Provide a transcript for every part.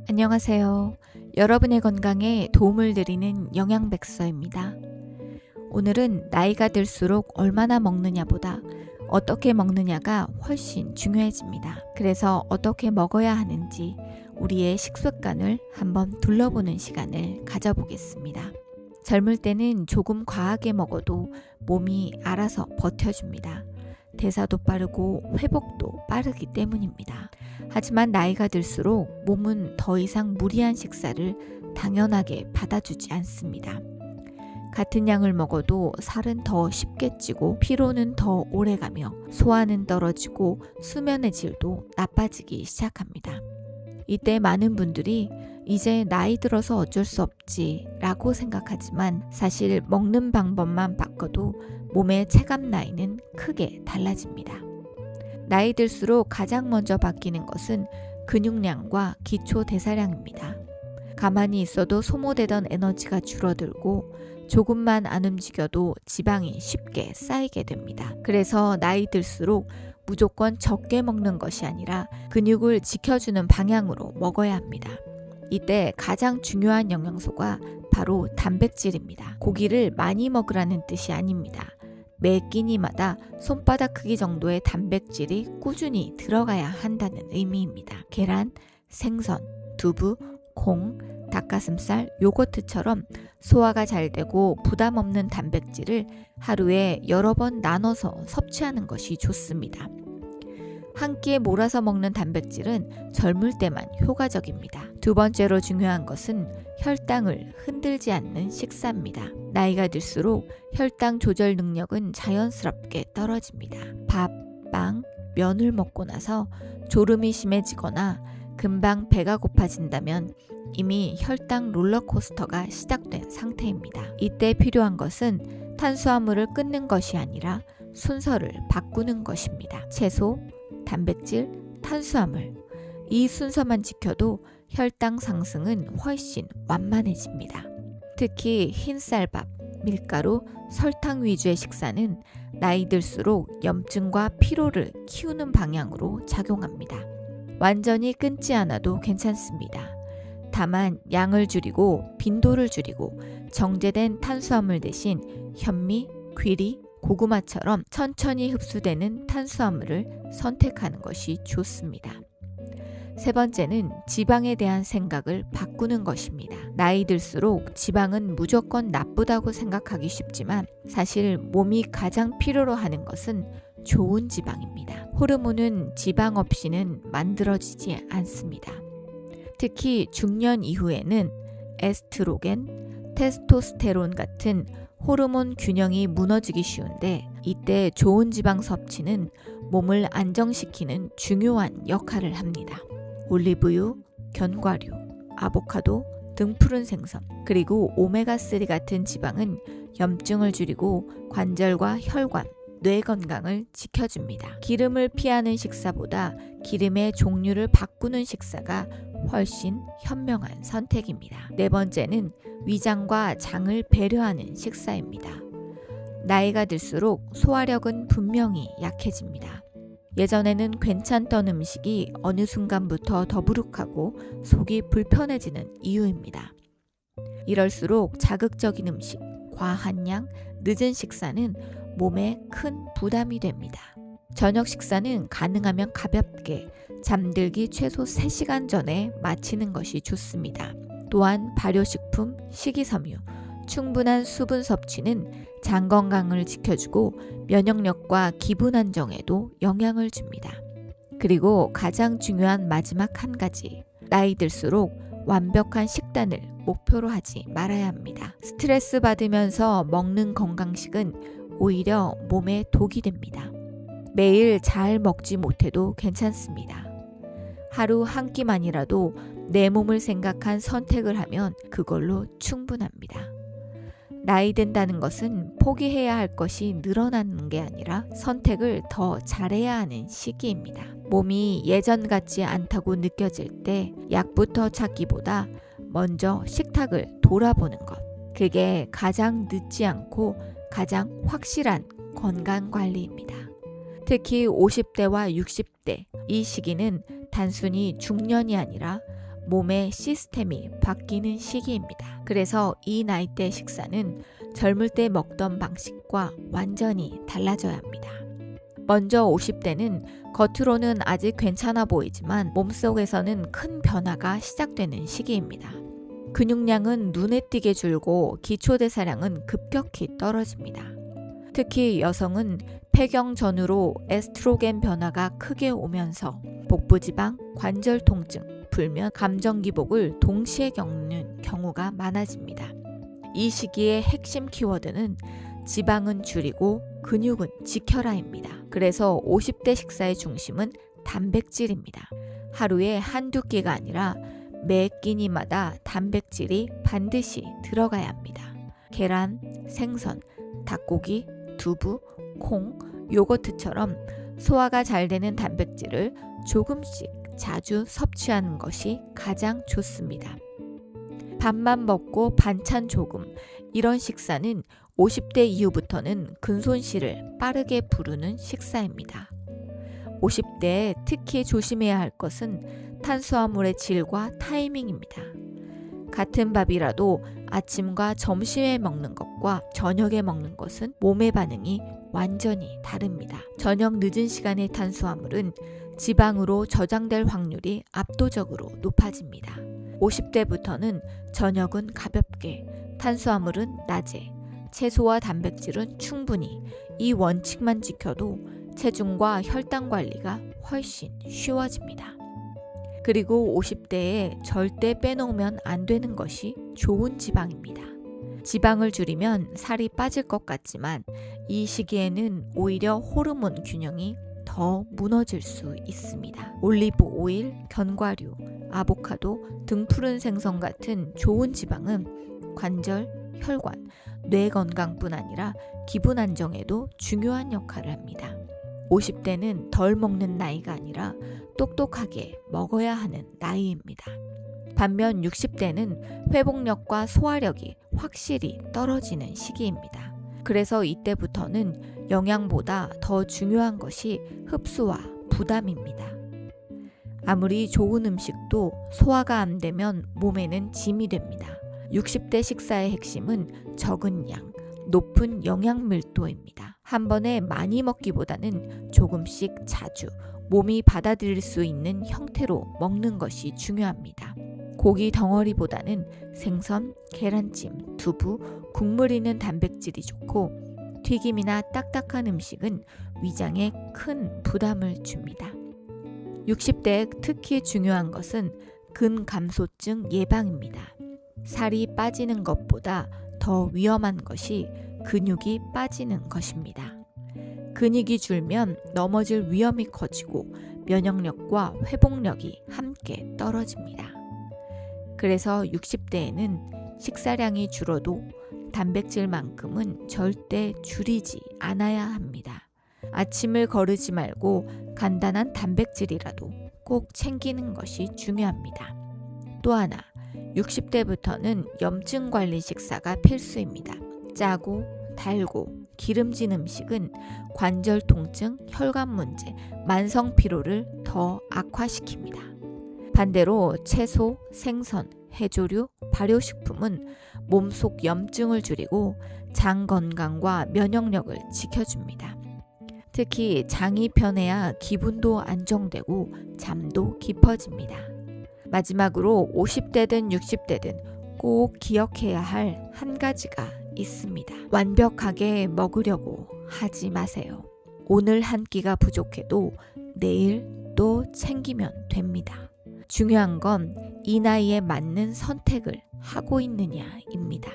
안녕하세요. 여러분의 건강에 도움을 드리는 영양백서입니다. 오늘은 나이가 들수록 얼마나 먹느냐보다 어떻게 먹느냐가 훨씬 중요해집니다. 그래서 어떻게 먹어야 하는지 우리의 식습관을 한번 둘러보는 시간을 가져보겠습니다. 젊을 때는 조금 과하게 먹어도 몸이 알아서 버텨줍니다. 대사도 빠르고 회복도 빠르기 때문입니다. 하지만 나이가 들수록 몸은 더 이상 무리한 식사를 당연하게 받아주지 않습니다. 같은 양을 먹어도 살은 더 쉽게 찌고 피로는 더 오래가며 소화는 떨어지고 수면의 질도 나빠지기 시작합니다. 이때 많은 분들이 이제 나이 들어서 어쩔 수 없지 라고 생각하지만 사실 먹는 방법만 바꿔도 몸의 체감 나이는 크게 달라집니다. 나이 들수록 가장 먼저 바뀌는 것은 근육량과 기초 대사량입니다. 가만히 있어도 소모되던 에너지가 줄어들고 조금만 안 움직여도 지방이 쉽게 쌓이게 됩니다. 그래서 나이 들수록 무조건 적게 먹는 것이 아니라 근육을 지켜주는 방향으로 먹어야 합니다. 이때 가장 중요한 영양소가 바로 단백질입니다. 고기를 많이 먹으라는 뜻이 아닙니다. 매 끼니마다 손바닥 크기 정도의 단백질이 꾸준히 들어가야 한다는 의미입니다. 계란, 생선, 두부, 콩, 닭가슴살, 요거트처럼 소화가 잘 되고 부담 없는 단백질을 하루에 여러 번 나눠서 섭취하는 것이 좋습니다. 한 끼에 몰아서 먹는 단백질은 젊을 때만 효과적입니다. 두 번째로 중요한 것은 혈당을 흔들지 않는 식사입니다. 나이가 들수록 혈당 조절 능력은 자연스럽게 떨어집니다. 밥, 빵, 면을 먹고 나서 졸음이 심해지거나 금방 배가 고파진다면 이미 혈당 롤러코스터가 시작된 상태입니다. 이때 필요한 것은 탄수화물을 끊는 것이 아니라 순서를 바꾸는 것입니다. 채소, 단백질, 탄수화물. 이 순서만 지켜도 혈당 상승은 훨씬 완만해집니다. 특히 흰쌀밥, 밀가루, 설탕 위주의 식사는 나이 들수록 염증과 피로를 키우는 방향으로 작용합니다. 완전히 끊지 않아도 괜찮습니다. 다만 양을 줄이고 빈도를 줄이고 정제된 탄수화물 대신 현미, 귀리, 고구마처럼 천천히 흡수되는 탄수화물을 선택하는 것이 좋습니다. 세 번째는 지방에 대한 생각을 바꾸는 것입니다. 나이 들수록 지방은 무조건 나쁘다고 생각하기 쉽지만 사실 몸이 가장 필요로 하는 것은 좋은 지방입니다. 호르몬은 지방 없이는 만들어지지 않습니다. 특히 중년 이후에는 에스트로겐, 테스토스테론 같은 호르몬 균형이 무너지기 쉬운데 이때 좋은 지방 섭취는 몸을 안정시키는 중요한 역할을 합니다. 올리브유, 견과류, 아보카도 등 푸른 생선, 그리고 오메가3 같은 지방은 염증을 줄이고 관절과 혈관, 뇌 건강을 지켜줍니다. 기름을 피하는 식사보다 기름의 종류를 바꾸는 식사가 훨씬 현명한 선택입니다. 네 번째는 위장과 장을 배려하는 식사입니다. 나이가 들수록 소화력은 분명히 약해집니다. 예전에는 괜찮던 음식이 어느 순간부터 더부룩하고 속이 불편해지는 이유입니다. 이럴수록 자극적인 음식, 과한 양, 늦은 식사는 몸에 큰 부담이 됩니다. 저녁 식사는 가능하면 가볍게 잠들기 최소 3시간 전에 마치는 것이 좋습니다. 또한 발효식품, 식이섬유, 충분한 수분 섭취는 장 건강을 지켜주고 면역력과 기분 안정에도 영향을 줍니다. 그리고 가장 중요한 마지막 한 가지, 나이 들수록 완벽한 식단을 목표로 하지 말아야 합니다. 스트레스 받으면서 먹는 건강식은 오히려 몸에 독이 됩니다. 매일 잘 먹지 못해도 괜찮습니다. 하루 한 끼만이라도 내 몸을 생각한 선택을 하면 그걸로 충분합니다. 나이 든다는 것은 포기해야 할 것이 늘어나는 게 아니라 선택을 더 잘해야 하는 시기입니다. 몸이 예전 같지 않다고 느껴질 때 약부터 찾기보다 먼저 식탁을 돌아보는 것. 그게 가장 늦지 않고 가장 확실한 건강관리입니다. 특히 50대와 60대, 이 시기는 단순히 중년이 아니라 몸의 시스템이 바뀌는 시기입니다. 그래서 이 나이대 식사는 젊을 때 먹던 방식과 완전히 달라져야 합니다. 먼저 50대는 겉으로는 아직 괜찮아 보이지만 몸속에서는 큰 변화가 시작되는 시기입니다. 근육량은 눈에 띄게 줄고 기초대사량은 급격히 떨어집니다. 특히 여성은 폐경 전후로 에스트로겐 변화가 크게 오면서 복부지방, 관절 통증, 불면, 감정 기복을 동시에 겪는 경우가 많아집니다. 이 시기의 핵심 키워드는 지방은 줄이고 근육은 지켜라입니다. 그래서 50대 식사의 중심은 단백질입니다. 하루에 한두 끼가 아니라 매 끼니마다 단백질이 반드시 들어가야 합니다. 계란, 생선, 닭고기, 두부, 콩, 요거트처럼 소화가 잘 되는 단백질을 조금씩 자주 섭취하는 것이 가장 좋습니다. 밥만 먹고 반찬 조금, 이런 식사는 50대 이후부터는 근손실을 빠르게 부르는 식사입니다. 50대에 특히 조심해야 할 것은 탄수화물의 질과 타이밍입니다. 같은 밥이라도 아침과 점심에 먹는 것과 저녁에 먹는 것은 몸의 반응이 완전히 다릅니다. 저녁 늦은 시간의 탄수화물은 지방으로 저장될 확률이 압도적으로 높아집니다. 50대부터는 저녁은 가볍게, 탄수화물은 낮에, 채소와 단백질은 충분히, 이 원칙만 지켜도 체중과 혈당 관리가 훨씬 쉬워집니다. 그리고 50대에 절대 빼놓으면 안 되는 것이 좋은 지방입니다. 지방을 줄이면 살이 빠질 것 같지만 이 시기에는 오히려 호르몬 균형이 더 무너질 수 있습니다. 올리브 오일, 견과류, 아보카도, 등푸른 생선 같은 좋은 지방은 관절, 혈관, 뇌 건강뿐 아니라 기분 안정에도 중요한 역할을 합니다. 50대는 덜 먹는 나이가 아니라 똑똑하게 먹어야 하는 나이입니다. 반면 60대는 회복력과 소화력이 확실히 떨어지는 시기입니다. 그래서 이때부터는 영양보다 더 중요한 것이 흡수와 부담입니다. 아무리 좋은 음식도 소화가 안 되면 몸에는 짐이 됩니다. 60대 식사의 핵심은 적은 양, 높은 영양 밀도입니다. 한 번에 많이 먹기보다는 조금씩 자주 몸이 받아들일 수 있는 형태로 먹는 것이 중요합니다. 고기 덩어리보다는 생선, 계란찜, 두부, 국물 있는 단백질이 좋고 튀김이나 딱딱한 음식은 위장에 큰 부담을 줍니다. 60대에 특히 중요한 것은 근감소증 예방입니다. 살이 빠지는 것보다 더 위험한 것이 근육이 빠지는 것입니다. 근육이 줄면 넘어질 위험이 커지고 면역력과 회복력이 함께 떨어집니다. 그래서 60대에는 식사량이 줄어도 단백질만큼은 절대 줄이지 않아야 합니다. 아침을 거르지 말고 간단한 단백질이라도 꼭 챙기는 것이 중요합니다. 또 하나, 60대부터는 염증 관리 식사가 필수입니다. 짜고 달고 기름진 음식은 관절 통증, 혈관 문제, 만성 피로를 더 악화시킵니다. 반대로 채소, 생선, 해조류, 발효식품은 몸속 염증을 줄이고 장 건강과 면역력을 지켜줍니다. 특히 장이 편해야 기분도 안정되고 잠도 깊어집니다. 마지막으로 50대든 60대든 꼭 기억해야 할 한 가지가 있습니다. 완벽하게 먹으려고 하지 마세요. 오늘 한 끼가 부족해도 내일 또 챙기면 됩니다. 중요한 건 이 나이에 맞는 선택을 하고 있느냐입니다.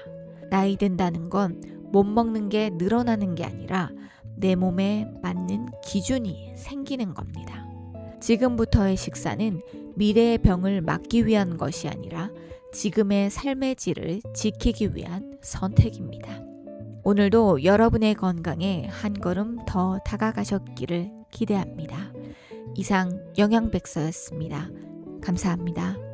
나이 든다는 건 못 먹는 게 늘어나는 게 아니라 내 몸에 맞는 기준이 생기는 겁니다. 지금부터의 식사는 미래의 병을 막기 위한 것이 아니라 지금의 삶의 질을 지키기 위한 선택입니다. 오늘도 여러분의 건강에 한 걸음 더 다가가셨기를 기대합니다. 이상 영양백서였습니다. 감사합니다.